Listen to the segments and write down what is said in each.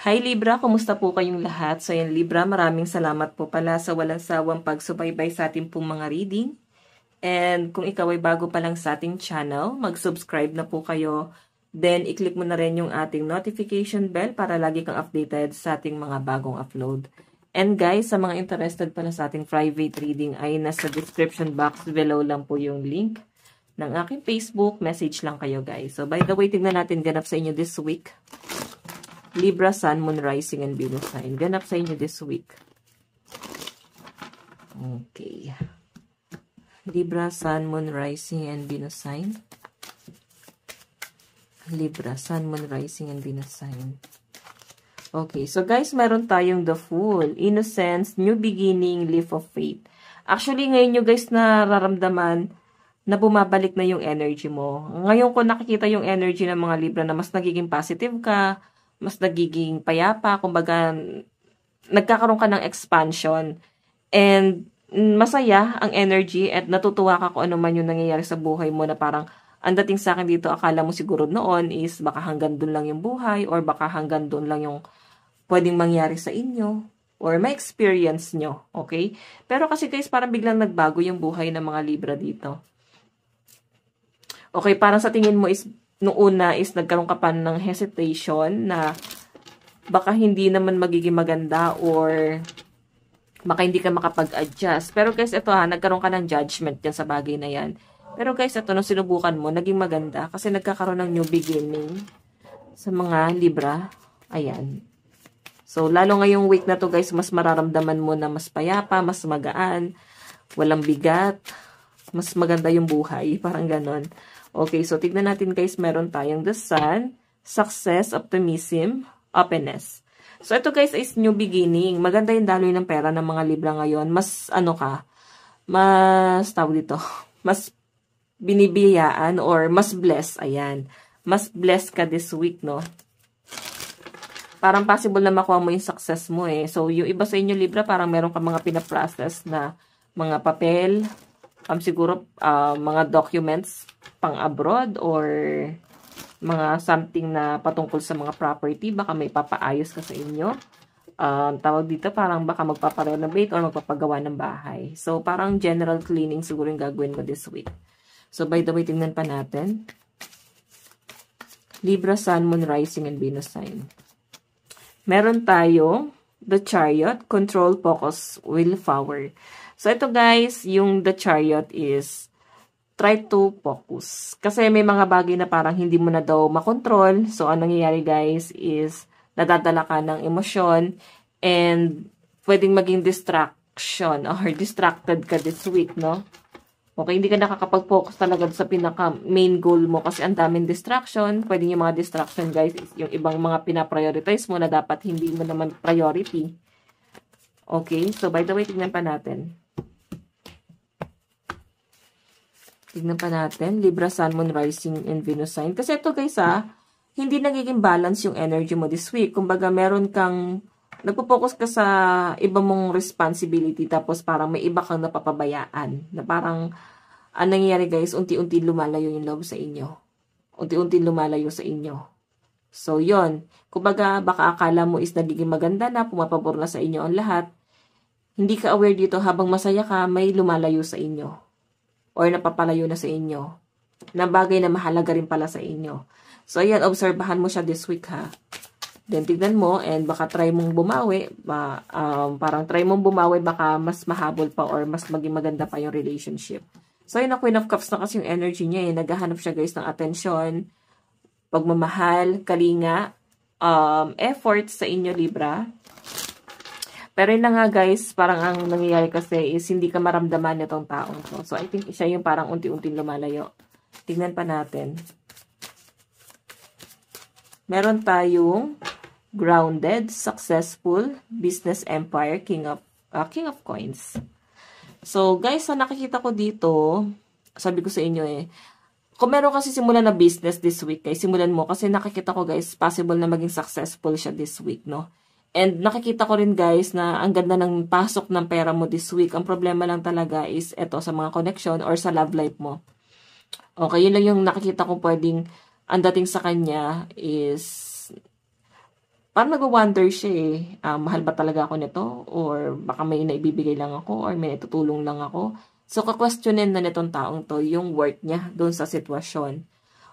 Hi Libra, kumusta po kayong lahat? So yan Libra, maraming salamat po pala sa walang sawang pagsubaybay sa ating pong mga reading. And kung ikaw ay bago pa lang sa ating channel, mag-subscribe na po kayo. Then i-click mo na rin yung ating notification bell para lagi kang updated sa ating mga bagong upload. And guys, sa mga interested pala sa ating private reading ay nasa description box below lang po yung link ng aking Facebook. Message lang kayo guys. So by the way, tignan natin ganap sa inyo this week. Libra, Sun, Moon, Rising, and Venus sign. Ganap sa inyo this week. Okay. Libra, Sun, Moon, Rising, and Venus sign. Libra, Sun, Moon, Rising, and Venus sign. Okay. So, guys, meron tayong the Fool. Innocence, New Beginning, Leap of Faith. Actually, ngayon nyo guys nararamdaman na bumabalik na yung energy mo. Ngayon ko nakikita yung energy ng mga Libra na mas nagiging positive ka, mas nagiging payapa, kumbaga, nagkakaroon ka ng expansion, and masaya ang energy, at natutuwa ka kung ano man yung nangyayari sa buhay mo, na parang, ang dating sa akin dito, akala mo siguro noon is, baka hanggang doon lang yung buhay, or baka hanggang doon lang yung pwedeng mangyari sa inyo, or may experience nyo, okay? Pero kasi guys, parang biglang nagbago yung buhay ng mga Libra dito. Okay, parang sa tingin mo is, noong una is nagkaroon ka pa ng hesitation na baka hindi naman magiging maganda or baka hindi ka makapag-adjust. Pero guys, ito nagkaroon ka ng judgment yan sa bagay na yan. Pero guys, ito, nung sinubukan mo, naging maganda kasi nagkakaroon ng new beginning sa mga Libra. Ayan. So, lalo ngayong week na to guys, mas mararamdaman mo na mas payapa, mas magaan, walang bigat, mas maganda yung buhay. Parang ganon. Okay, so tignan natin guys, meron tayong the Sun, success, optimism, openness. So ito guys is new beginning. Maganda yung daloy ng pera ng mga Libra ngayon. Mas mas tawag dito, mas binibiyaan or mas blessed. Ayan. Mas blessed ka this week, no? Parang possible na makuha mo yung success mo eh. So yung iba sa inyo Libra, parang meron ka mga pinaprocess na mga papel, siguro mga documents pang abroad or mga something na patungkol sa mga property, baka may papaayos ka sa inyo. Tawag dito, parang baka magpaparenovate or magpapagawa ng bahay. So, parang general cleaning siguro yung gagawin mo this week. So, by the way, tingnan pa natin. Libra, Sun, Moon, Rising, and Venus sign. Meron tayo the Chariot, control, focus, willpower. So, ito guys, yung the Chariot is try to focus. Kasi may mga bagay na parang hindi mo na daw makontrol. So, anong nangyayari guys is nadadala ka ng emosyon and pwedeng maging distraction or distracted ka this week, no? Okay, hindi ka nakakapag-focus talaga sa pinaka-main goal mo kasi ang daming distraction. Pwedeng yung mga distraction guys is yung ibang mga pinaprioritize mo na dapat hindi mo naman priority. Okay, so by the way, tignan pa natin. Tignan pa natin, Libra, Sun, Moon, Rising, and Venus sign. Kasi ito guys hindi nagiging balance yung energy mo this week. Kumbaga meron kang, nagpo-focus ka sa iba mong responsibility tapos parang may iba kang napapabayaan. Na parang, ang nangyayari guys, unti-unti lumalayo yung love sa inyo. Unti-unti lumalayo sa inyo. So yon, kumbaga baka akala mo is nagiging maganda na, pumapabor na sa inyo ang lahat. Hindi ka aware dito, habang masaya ka, may lumalayo sa inyo. Or napapalayo na sa inyo. Na bagay na mahalaga rin pala sa inyo. So, ayan, obserbahan mo siya this week, ha. Then, tignan mo, and baka try mong bumawi. Parang try mong bumawi, baka mas mahabol pa or mas maging maganda pa yung relationship. So, yun, Queen of Cups na kasi yung energy niya, eh. Naghahanap siya, guys, ng atensyon, pagmamahal, kalinga, effort sa inyo, Libra. Pero yun na nga guys, parang ang nangyayari kasi is hindi ka maramdaman itong taong to. So I think siya yung parang unti-unting lumalayo. Tignan pa natin. Meron tayong grounded, successful, business empire, king of coins. So guys, sa nakikita ko dito, sabi ko sa inyo kung meron kasi simulan na business this week, simulan mo kasi nakikita ko guys, possible na maging successful siya this week, no? And nakikita ko rin guys na ang ganda ng pasok ng pera mo this week. Ang problema lang talaga is eto sa mga connection or sa love life mo. Okay, yun lang yung nakikita ko pwedeng ang dating sa kanya is parang nag-wonder siya eh, mahal ba talaga ako nito? Or baka may naibibigay lang ako? Or may natutulong lang ako? So, kakwestiyonin na nitong taong to yung worth niya doon sa sitwasyon.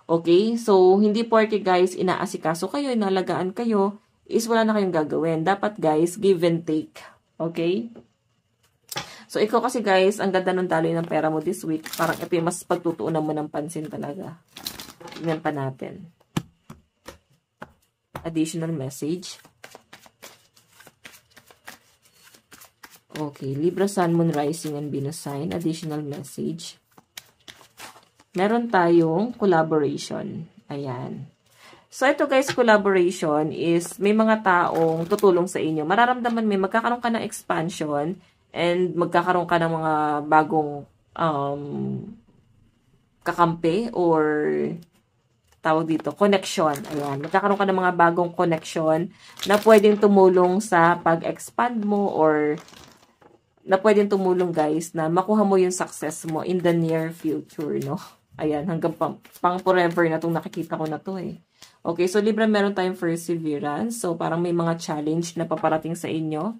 Okay? So, hindi porke guys, inaasikaso kayo, inalagaan kayo, is wala na kayong gagawin. Dapat guys, give and take. Okay? So, ikaw kasi guys, ang ganda ng daloy ng pera mo this week. Parang ito yung mas pagtutuunan mo ng pansin talaga. Tingnan pa natin. Additional message. Okay, Libra, Sun, Moon, Rising, and Venus sign. Additional message. Meron tayong collaboration. Ayan. So, ito guys, collaboration is may mga taong tutulong sa inyo. Mararamdaman magkakaroon ka ng expansion and magkakaroon ka ng mga bagong kakampi or tawag dito, connection. Ayan. Magkakaroon ka ng mga bagong connection na pwedeng tumulong sa pag-expand mo or na pwedeng tumulong guys na makuha mo yung success mo in the near future, no? Ayan, hanggang pang forever na itong nakikita ko na to eh. Okay, so Libra, meron tayong perseverance. So, parang may mga challenge na paparating sa inyo.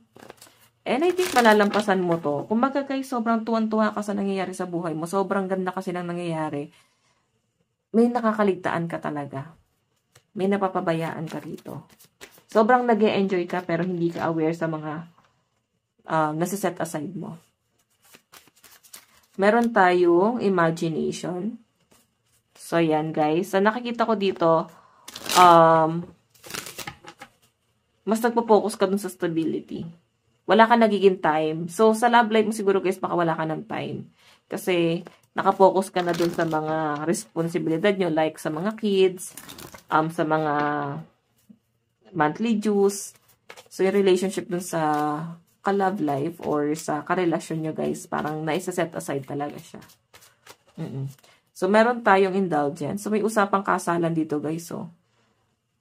And I think malalampasan mo to. Kung baga guys, sobrang tuwan-tuwa ka sa nangyayari sa buhay mo. Sobrang ganda kasi ng nangyayari. May nakakaligtaan ka talaga. May napapabayaan ka rito. Sobrang nag-e-enjoy ka pero hindi ka aware sa mga nasa-set aside mo. Meron tayong imagination. So, yan guys. So, nakikita ko dito, mas nagpo-focus ka dun sa stability. Wala ka nagiging time. So, sa love life mo siguro guys, baka wala ka ng time. Kasi, nakapokus ka na dun sa mga responsibilidad nyo, like sa mga kids, sa mga monthly dues. So, yung relationship dun sa ka-love life or sa karelasyon nyo guys, parang naisa-set aside talaga siya. So, meron tayong indulgence. So, may usapang kasalan dito guys, so.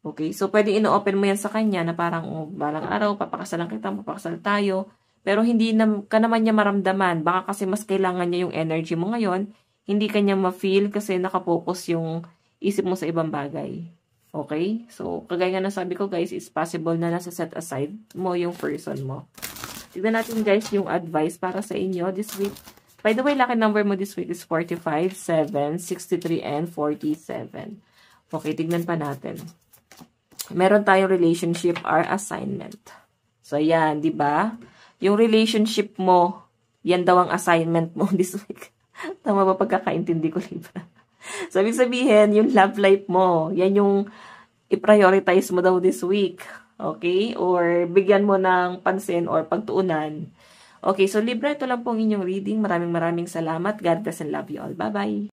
Okay, so pwede ino-open mo yan sa kanya na parang balang araw, papakasalan kita, papakasal tayo. Pero hindi ka naman niya maramdaman. Baka kasi mas kailangan niya yung energy mo ngayon. Hindi ka niya ma-feel kasi nakapokus yung isip mo sa ibang bagay. Okay? So, kagaya nga na sabi ko guys, it's possible na nasa set aside mo yung person mo. Tignan natin guys yung advice para sa inyo this week. By the way, lucky number mo this week is 45, 7, 63, and 47. Okay, tignan pa natin. Meron tayong relationship or assignment. So, yan, di ba? Yung relationship mo, yan daw ang assignment mo this week. Tama ba pagkakaintindi ko, Libra? So, ibig sabihin, yung love life mo, yan yung i-prioritize mo daw this week. Okay? Or bigyan mo ng pansin or pagtuunan. Okay, so Libra, ito lang pong inyong reading. Maraming salamat. God bless and love you all. Bye-bye!